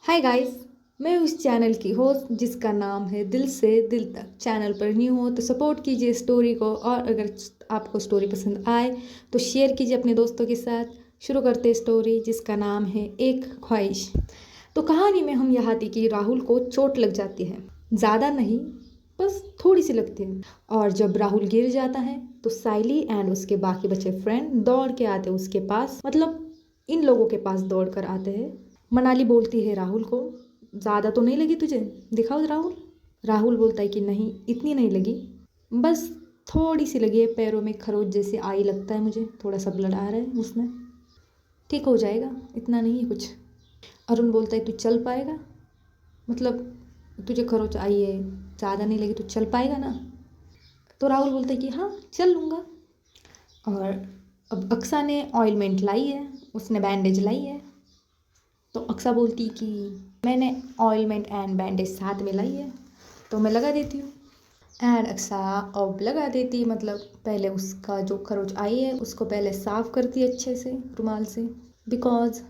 Hi guys. मैं उस channel की होस्ट जिसका नाम है दिल से दिल तक। चैनल पर न्यू हो तो सपोर्ट कीजिए स्टोरी को, और अगर आपको स्टोरी पसंद आए तो शेयर कीजिए अपने दोस्तों के साथ। शुरू करते हैं स्टोरी जिसका नाम है एक ख्वाहिश। तो कहानी में हम यहाँ थी कि राहुल को चोट लग जाती है। ज़्यादा नहीं, बस थोड़ी सी लगती है। और जब राहुल गिर जाता है तो साइली एंड उसके बाकी बचे फ्रेंड दौड़ के आते उसके पास, मतलब इन लोगों के पास दौड़ कर आते हैं। मनाली बोलती है राहुल को, ज़्यादा तो नहीं लगी तुझे, दिखाओ राहुल। राहुल बोलता है कि नहीं, इतनी नहीं लगी, बस थोड़ी सी लगी है, पैरों में खरोच जैसी आई लगता है मुझे, थोड़ा सा ब्लड आ रहा है उसमें, ठीक हो जाएगा, इतना नहीं है कुछ। अरुण बोलता है तू चल पाएगा, मतलब तुझे खरोच आई है, ज़्यादा नहीं लगी तो चल पाएगा ना। तो राहुल बोलता है कि हाँ चल लूँगा। और अब अक्सा ने ऑइलमेंट लाई है, उसने बैंडेज लाई है। तो अक्सा बोलती कि मैंने ऑइलमेंट एंड बैंडेज साथ में लाई है तो मैं लगा देती हूँ। एंड अक्सा अब लगा देती, मतलब पहले उसका जो खरोच आई है उसको पहले साफ़ करती अच्छे से रुमाल से, बिकॉज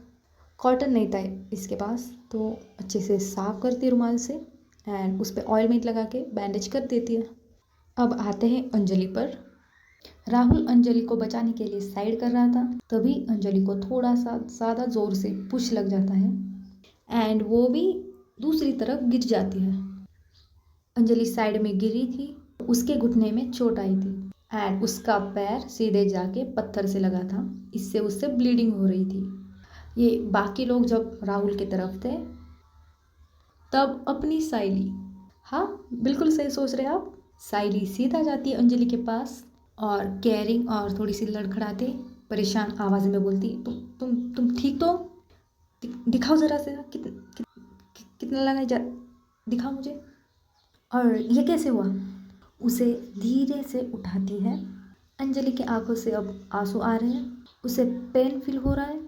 कॉटन नहीं था इसके पास, तो अच्छे से साफ़ करती रुमाल से एंड उस पर ऑइलमेंट लगा के बैंडेज कर देती है। अब आते हैं अंजलि पर। राहुल अंजलि को बचाने के लिए साइड कर रहा था, तभी अंजलि को थोड़ा सा ज़्यादा ज़ोर से पुश लग जाता है एंड वो भी दूसरी तरफ गिर जाती है। अंजलि साइड में गिरी थी, उसके घुटने में चोट आई थी एंड उसका पैर सीधे जाके पत्थर से लगा था, इससे उससे ब्लीडिंग हो रही थी। ये बाकी लोग जब राहुल की तरफ थे तब अपनी साइली, हाँ बिल्कुल सही सोच रहे आप, साइली सीधा जाती है अंजलि के पास और केयरिंग और थोड़ी सी लड़खड़ाते परेशान आवाज़ में बोलती, तुम ठीक तो हो? दिखाओ ज़रा से कितना लगा है, दिखाओ मुझे। और ये कैसे हुआ? उसे धीरे से उठाती है। अंजलि की आंखों से अब आंसू आ रहे हैं, उसे पेन फील हो रहा है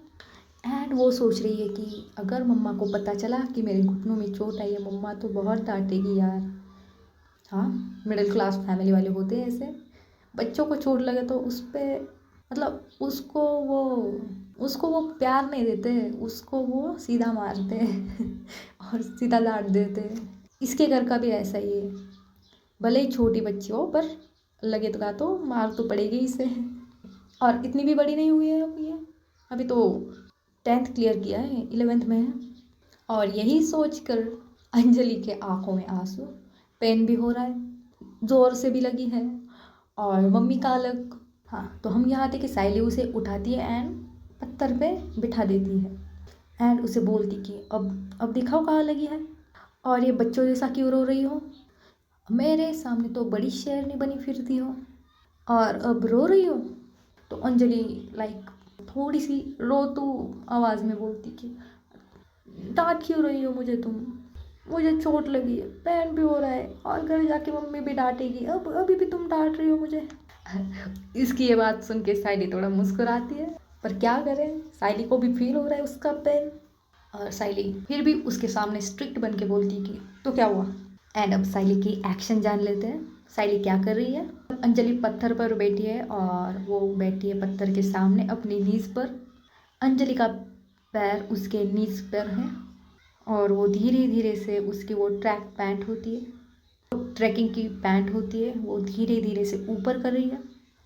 एंड वो सोच रही है कि अगर मम्मा को पता चला कि मेरे घुटनों में चोट आई है, मम्मा तो बहुत डांटेगी यार। हाँ, मिडिल क्लास फैमिली वाले होते हैं ऐसे, बच्चों को चोट लगे तो उस पर मतलब उसको वो प्यार नहीं देते, उसको वो सीधा मारते हैं और सीधा डांट देते हैं। इसके घर का भी ऐसा ही है, भले ही छोटी बच्ची हो पर लगे तो मार तो पड़ेगी इसे। और इतनी भी बड़ी नहीं हुई है अभी तो 10th क्लियर किया है, 11th में है। और यही सोच कर अंजलि के आंखों में आंसू, पेन भी हो रहा है, ज़ोर से भी लगी है और मम्मी का अलग। हाँ, तो हम यहाँ थे कि साइली उसे उठाती है एंड पत्थर पे बिठा देती है एंड उसे बोलती कि अब दिखाओ कहाँ लगी है, और ये बच्चों जैसा क्यों रो रही हो? मेरे सामने तो बड़ी शेरनी बनी फिरती हो और अब रो रही हो? तो अंजलि लाइक थोड़ी सी रोतू आवाज़ में बोलती कि डांट क्यों रही हो मुझे तुम? मुझे चोट लगी है, पैन भी हो रहा है और घर जाके मम्मी भी डांटेगी, अब अभी भी तुम डांट रही हो मुझे। इसकी ये बात सुन के साइली थोड़ा मुस्कुराती है, पर क्या करें, साइली को भी फील हो रहा है उसका पेन। और साइली फिर भी उसके सामने स्ट्रिक्ट बन के बोलती कि तो क्या हुआ। एंड अब साइली की एक्शन जान लेते हैं, साइली क्या कर रही है। अंजलि पत्थर पर बैठी है और वो बैठी है पत्थर के सामने अपनी नीज पर। अंजलि का पैर उसके नीज पर है और वो धीरे धीरे से उसकी वो ट्रैक पैंट होती है, ट्रैकिंग की पैंट होती है, वो धीरे धीरे से ऊपर कर रही है।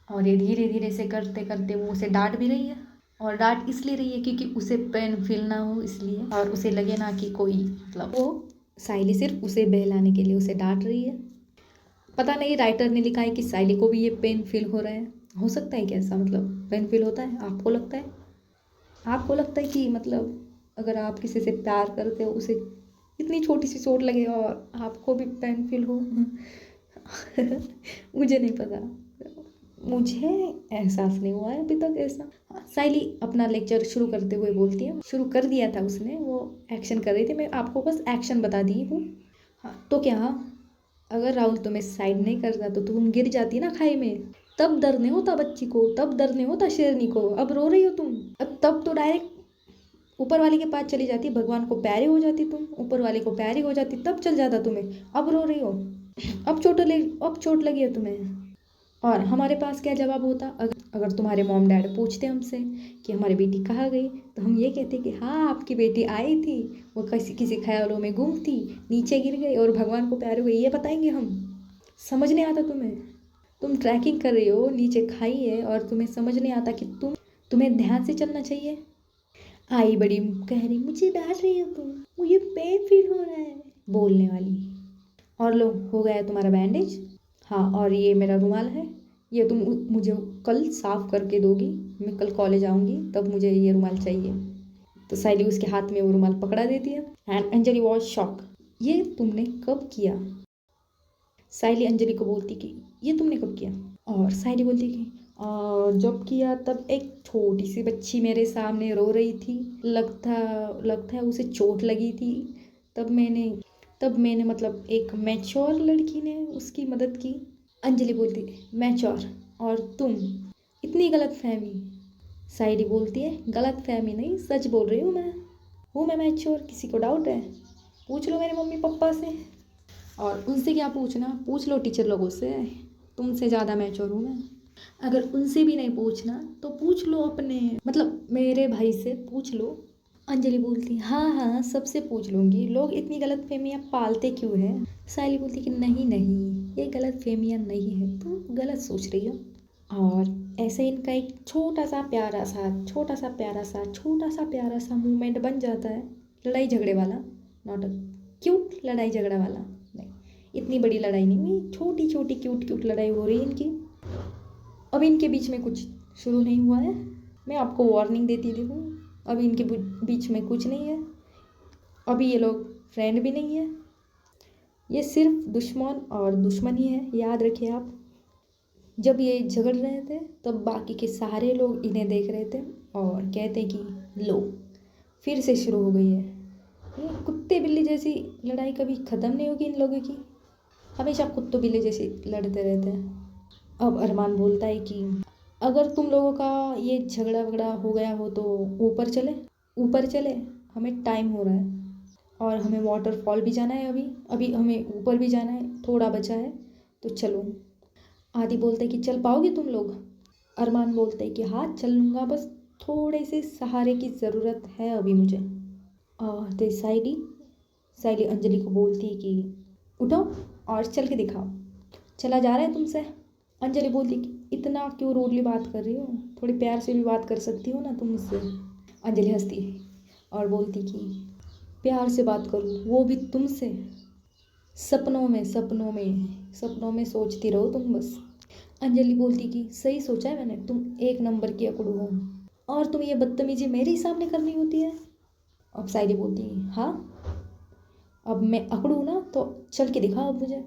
और ये धीरे धीरे से करते करते वो उसे डांट भी रही है, और डांट इसलिए रही है क्योंकि उसे पेन फील ना हो इसलिए, और उसे लगे ना कि कोई, मतलब वो साइली सिर्फ उसे बहलाने के लिए उसे डांट रही है। पता नहीं राइटर ने लिखा है कि साइली को भी ये पेन फील हो रहा है, हो सकता है कैसा, मतलब पेन फील होता है, आपको लगता है कि मतलब अगर आप किसी से प्यार करते हो उसे इतनी छोटी सी चोट लगे और आपको भी पेन फील हो? मुझे नहीं पता, मुझे एहसास नहीं हुआ है अभी तक ऐसा। साइली अपना लेक्चर शुरू करते हुए बोलती है, शुरू कर दिया था उसने, वो एक्शन कर रही थी, मैं आपको बस एक्शन बता दी हूँ। हाँ, तो क्या, अगर राहुल तुम्हें साइड नहीं करता तो तुम गिर जाती ना खाई में, तब दर्द नहीं होता बच्ची को, तब दर्द नहीं होता शेरनी को। अब रो रही हो तुम, अब तब तो डायरेक्ट ऊपर वाले के पास चली जाती, भगवान को प्यारी हो जाती, तुम ऊपर वाले को प्यारी हो जाती, तब चल जाता तुम्हें। अब रो रही हो, अब चोट लगी है तुम्हें। और हमारे पास क्या जवाब होता, अगर तुम्हारे मॉम डैड पूछते हमसे कि हमारी बेटी कहाँ गई, तो हम ये कहते कि हाँ आपकी बेटी आई थी, वो किसी किसी ख्यालों में गुम थी, नीचे गिर गई और भगवान को प्यार हुई, ये बताएंगे हम। समझ नहीं आता तुम्हें? तुम ट्रैकिंग कर रही हो, नीचे खाई है और तुम्हें समझ नहीं आता कि तुम्हें ध्यान से चलना चाहिए। आई बड़ी कह रही मुझे डांट रही हो तुम, मुझे पेन फील हो रहा है बोलने वाली। और लो हो गया तुम्हारा बैंडेज। हाँ और ये मेरा रुमाल है, ये तुम मुझे कल साफ करके दोगी, मैं कल कॉलेज आऊँगी तब मुझे ये रुमाल चाहिए। तो साइली उसके हाथ में वो रुमाल पकड़ा देती है एंड अंजलि वॉज शॉक। ये तुमने कब किया? साइली अंजलि को बोलती कि ये तुमने कब किया? और साइली बोलती कि जब किया तब एक छोटी सी बच्ची मेरे सामने रो रही थी, लगता है उसे चोट लगी थी, तब मैंने मतलब एक मैच्योर लड़की ने उसकी मदद की। अंजलि बोलती मैच्योर और तुम, इतनी गलत फहमी। साइली बोलती है गलत फहमी नहीं, सच बोल रही हूँ मैं मैच्योर, किसी को डाउट है? पूछ लो मेरे मम्मी पापा से। और उनसे क्या पूछना, पूछ लो टीचर लोगों से, तुमसे ज़्यादा मैच्योर हूँ मैं। अगर उनसे भी नहीं पूछना तो पूछ लो अपने मतलब मेरे भाई से पूछ लो। अंजलि बोलती हाँ हाँ सबसे पूछ लूँगी, लोग इतनी गलत फहमियाँ पालते क्यों हैं? साइली बोलती कि नहीं नहीं ये गलत फहमियाँ नहीं है, तुम गलत सोच रही हो। और ऐसे इनका एक छोटा सा प्यारा सा मूवमेंट बन जाता है, लड़ाई झगड़े वाला, नॉट अ क्यूट लड़ाई झगड़ा वाला, नहीं इतनी बड़ी लड़ाई नहीं हुई, छोटी छोटी क्यूट क्यूट लड़ाई हो रही है इनकी। अब इनके बीच में कुछ शुरू नहीं हुआ है, मैं आपको वार्निंग देती देखूँ, अभी इनके बीच में कुछ नहीं है, अभी ये लोग फ्रेंड भी नहीं है, ये सिर्फ दुश्मन और दुश्मन ही है, याद रखिए आप। जब ये झगड़ रहे थे तब बाकी के सारे लोग इन्हें देख रहे थे और कहते कि लो फिर से शुरू हो गई है, ये कुत्ते बिल्ली जैसी लड़ाई कभी ख़त्म नहीं होगी इन लोगों की, हमेशा कुत्तों बिल्ली जैसी लड़ते रहते हैं। अब अरमान बोलता है कि अगर तुम लोगों का ये झगड़ा वगड़ा हो गया हो तो ऊपर चले, हमें टाइम हो रहा है और हमें वाटरफॉल भी जाना है, अभी हमें ऊपर भी जाना है, थोड़ा बचा है तो चलो। आदि बोलते कि चल पाओगे तुम लोग? अरमान बोलते कि हाँ चल लूँगा, बस थोड़े से सहारे की ज़रूरत है अभी मुझे। तो साइली अंजलि को बोलती कि उठो और चल के दिखाओ, चला जा रहा है तुमसे। अंजलि बोलती कि इतना क्यों रूडली बात कर रही हो, थोड़ी प्यार से भी बात कर सकती हो ना तुम मुझसे। अंजलि हंसती है और बोलती कि प्यार से बात करूँ वो भी तुमसे? सपनों में सोचती रहो तुम बस। अंजलि बोलती कि सही सोचा है मैंने, तुम एक नंबर की अकड़ू हो और तुम ये बदतमीजी मेरे ही सामने करनी होती है। अब साइली बोलती हाँ अब मैं अकड़ू ना तो चल के दिखाओ अब मुझे।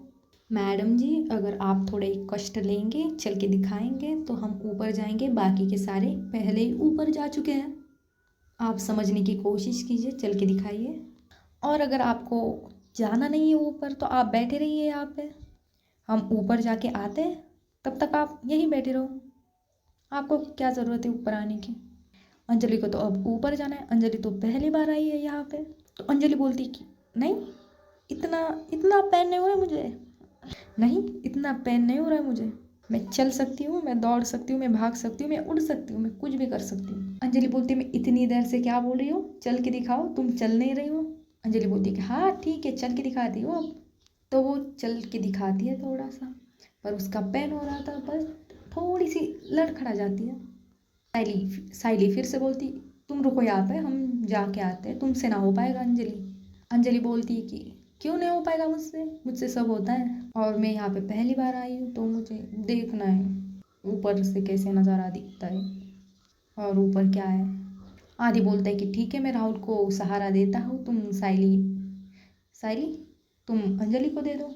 मैडम जी अगर आप थोड़े कष्ट लेंगे, चल के दिखाएंगे तो हम ऊपर जाएंगे, बाकी के सारे पहले ही ऊपर जा चुके हैं, आप समझने की कोशिश कीजिए, चल के दिखाइए। और अगर आपको जाना नहीं है ऊपर तो आप बैठे रहिए यहाँ पे, हम ऊपर जाके आते हैं, तब तक आप यहीं बैठे रहो, आपको क्या ज़रूरत है ऊपर आने की। अंजलि को तो अब ऊपर जाना है, अंजलि तो पहली बार आई है यहाँ पे। तो अंजलि बोलती कि नहीं इतना पेन नहीं हो रहा है मुझे, नहीं इतना पेन नहीं हो रहा है मुझे, मैं चल सकती हूँ, मैं दौड़ सकती हूँ, मैं भाग सकती हूँ, मैं उड़ सकती हूँ, मैं कुछ भी कर सकती हूँ। अंजलि बोलती मैं इतनी देर से क्या बोल रही हो, चल के दिखाओ, तुम चल नहीं रही हो। अंजलि बोलती कि हाँ ठीक है चल के दिखाती हूँ अब। तो वो चल के दिखाती है थोड़ा सा, पर उसका पेन हो रहा था, बस थोड़ी सी लड़खड़ा जाती है। साइली फिर से बोलती तुम रुको यहाँ पे, हम जाके आते हैं, तुमसे ना हो पाएगा। अंजलि बोलती कि क्यों नहीं हो पाएगा मुझसे सब होता है, और मैं यहाँ पे पहली बार आई हूँ तो मुझे देखना है ऊपर से कैसे नज़ारा दिखता है और ऊपर क्या है। आदि बोलता है कि ठीक है मैं राहुल को सहारा देता हूँ, तुम साइली तुम अंजलि को दे दो,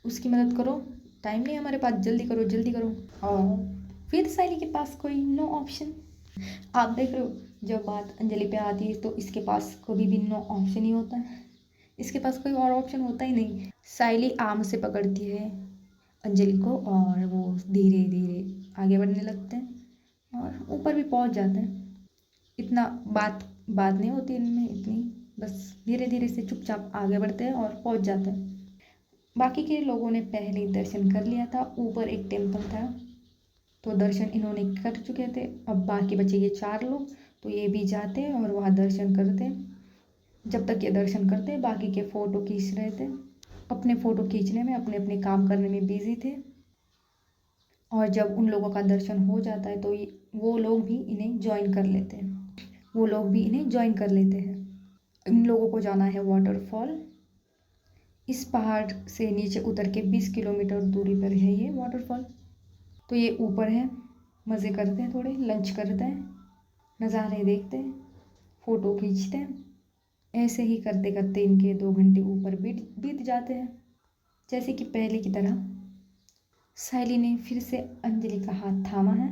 उसकी मदद करो, टाइम नहीं हमारे पास, जल्दी करो। और फिर साइली के पास कोई नो ऑप्शन। आप देख रहे हो जब बात अंजलि पे आती है तो इसके पास कभी भी नो ऑप्शन ही होता है, इसके पास कोई और ऑप्शन होता ही नहीं। साइली आर्म से पकड़ती है अंजलि को और वो धीरे धीरे आगे बढ़ने लगते हैं और ऊपर भी पहुंच जाते हैं। इतना बात नहीं होती इनमें इतनी, बस धीरे धीरे से चुपचाप आगे बढ़ते हैं और पहुंच जाते हैं। बाकी के लोगों ने पहले ही दर्शन कर लिया था। ऊपर एक टेम्पल था तो दर्शन इन्होंने कर चुके थे। अब बाकी बचे ये 4 लोग, तो ये भी जाते हैं और वहाँ दर्शन करते हैं। जब तक ये दर्शन करते बाकी के फ़ोटो खींच रहे थे। अपने फ़ोटो खींचने में अपने अपने काम करने में बिजी थे। और जब उन लोगों का दर्शन हो जाता है तो वो लोग भी इन्हें ज्वाइन कर लेते हैं। इन लोगों को जाना है वाटरफॉल। इस पहाड़ से नीचे उतर के 20 किलोमीटर दूरी पर है ये वाटरफॉल। तो ये ऊपर है, मज़े करते हैं, थोड़े लंच करते हैं, नज़ारे देखते हैं, फ़ोटो खींचते हैं। ऐसे ही करते करते इनके 2 घंटे ऊपर बीत जाते हैं। जैसे कि पहले की तरह सायली ने फिर से अंजलि का हाथ थामा है,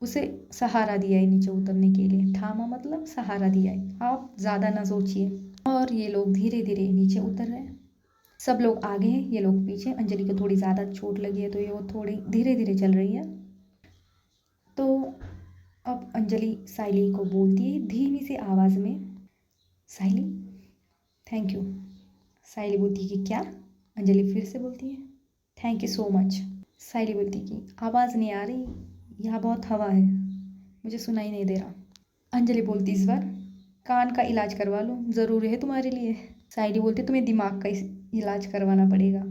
उसे सहारा दिया है नीचे उतरने के लिए। थामा मतलब सहारा दिया है, आप ज़्यादा ना सोचिए। और ये लोग धीरे धीरे नीचे उतर रहे हैं। सब लोग आगे हैं, ये लोग पीछे। अंजलि को थोड़ी ज़्यादा चोट लगी है तो ये वो थोड़ी धीरे धीरे चल रही है। तो अब अंजलि सायली को बोलती है धीमी सी आवाज़ में, सायली थैंक यू। सायली बोलती है कि क्या? अंजलि फिर से बोलती है thank you so much. Sayali बोलती है कि आवाज़ नहीं आ रही, यहाँ बहुत हवा है, मुझे सुनाई नहीं दे रहा। अंजलि बोलती इस बार कान का इलाज करवा लो, ज़रूरी है तुम्हारे लिए। सायली बोलती तुम्हें दिमाग का इलाज करवाना पड़ेगा,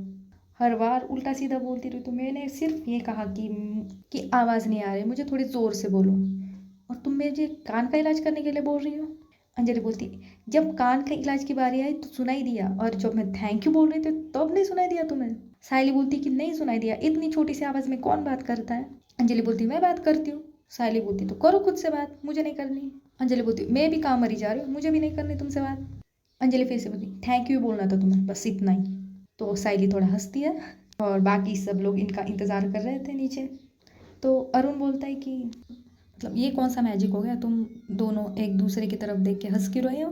हर बार उल्टा सीधा बोलती रही। तो मैंने सिर्फ ये कहा कि आवाज़ नहीं आ रही, मुझे थोड़ी ज़ोर से बोलो, और तुम मुझे कान का इलाज करने के लिए बोल रही हो। अंजलि बोलती जब कान के इलाज की बारी आई तो सुनाई दिया, और जब मैं थैंक यू बोल रही थी तब नहीं सुनाई दिया तुम्हें। सायली बोलती कि नहीं सुनाई दिया, इतनी छोटी सी आवाज़ में कौन बात करता है। अंजलि बोलती मैं बात करती हूँ। सायली बोलती तो करो खुद से बात, मुझे नहीं करनी। अंजलि बोलती मैं भी काम मरी जा रही हूँ, मुझे भी नहीं करनी तुमसे बात। अंजलि फिर से बोलती थैंक यू बोलना था तुम्हें, बस इतना ही। तो सायली थोड़ा हंसती है और बाकी सब लोग इनका इंतज़ार कर रहे थे नीचे। तो अरुण बोलता है कि मतलब ये कौन सा मैजिक हो गया, तुम दोनों एक दूसरे की तरफ देख के हंस क्यों रहे हो,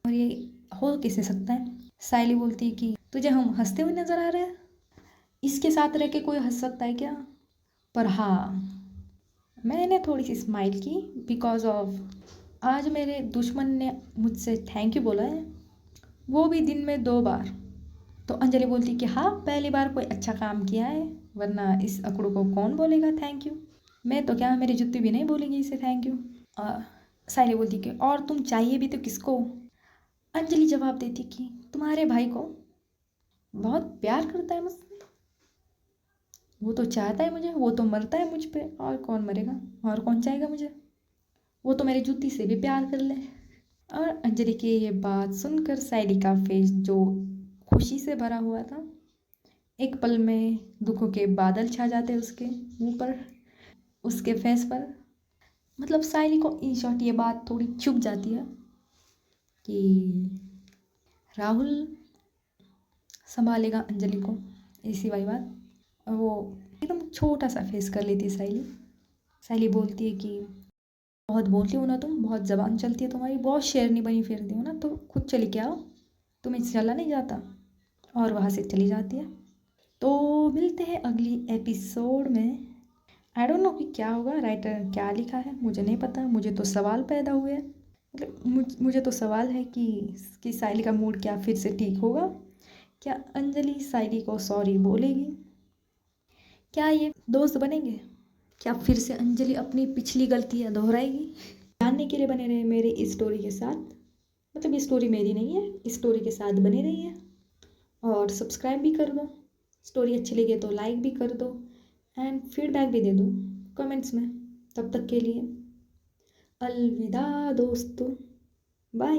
और ये हो कैसे सकता है। सायली बोलती है कि तुझे हम हंसते हुए नजर आ रहे हैं, इसके साथ रह के कोई हंस सकता है क्या? पर हाँ, मैंने थोड़ी सी स्माइल की बिकॉज ऑफ आज मेरे दुश्मन ने मुझसे थैंक यू बोला है, वो भी दिन में 2 बार। तो अंजलि बोलती कि हाँ पहली बार कोई अच्छा काम किया है, वरना इस अकड़ू को कौन बोलेगा थैंक यू। मैं तो क्या, मेरी जुत्ती भी नहीं बोलेगी इसे थैंक यू। सायली बोलती कि और तुम चाहिए भी तो किसको। अंजलि जवाब देती कि तुम्हारे भाई को, बहुत प्यार करता है मुझसे, वो तो चाहता है मुझे, वो तो मरता है मुझ पे, और कौन मरेगा, और कौन चाहेगा मुझे, वो तो मेरी जूती से भी प्यार कर ले। और अंजलि की ये बात सुनकर सायली का फेस जो खुशी से भरा हुआ था, एक पल में दुखों के बादल छा जाते उसके मुंह पर, उसके फेस पर। मतलब सायली को इन शॉर्ट ये बात थोड़ी चुभ जाती है कि राहुल संभालेगा अंजलि को, ऐसी वाली बात। और वो एकदम छोटा सा फेस कर लेती है सायली। सायली बोलती है कि बहुत बोलती हो ना तुम, बहुत ज़बान चलती है तुम्हारी, बहुत शेरनी बनी फिरती हो ना, तो खुद चली के आओ, तुम्हें चला नहीं जाता। और वहाँ से चली जाती है। तो मिलते हैं अगली एपिसोड में। आई डोंट नो कि क्या होगा, राइटर क्या लिखा है मुझे नहीं पता। मुझे तो सवाल पैदा हुए, मतलब मुझे तो सवाल है कि सायली का मूड क्या फिर से ठीक होगा, क्या अंजलि सायली को सॉरी बोलेगी, क्या ये दोस्त बनेंगे, क्या फिर से अंजलि अपनी पिछली गलतियाँ दोहराएगी। जानने के लिए बने रहे मेरी इस स्टोरी के साथ। मतलब ये स्टोरी मेरी नहीं है, इस स्टोरी के साथ बने रहिए और सब्सक्राइब भी कर दो। स्टोरी अच्छी लगे तो लाइक भी कर दो एंड फीडबैक भी दे दो कमेंट्स में। तब तक के लिए अलविदा दोस्तों, बाय।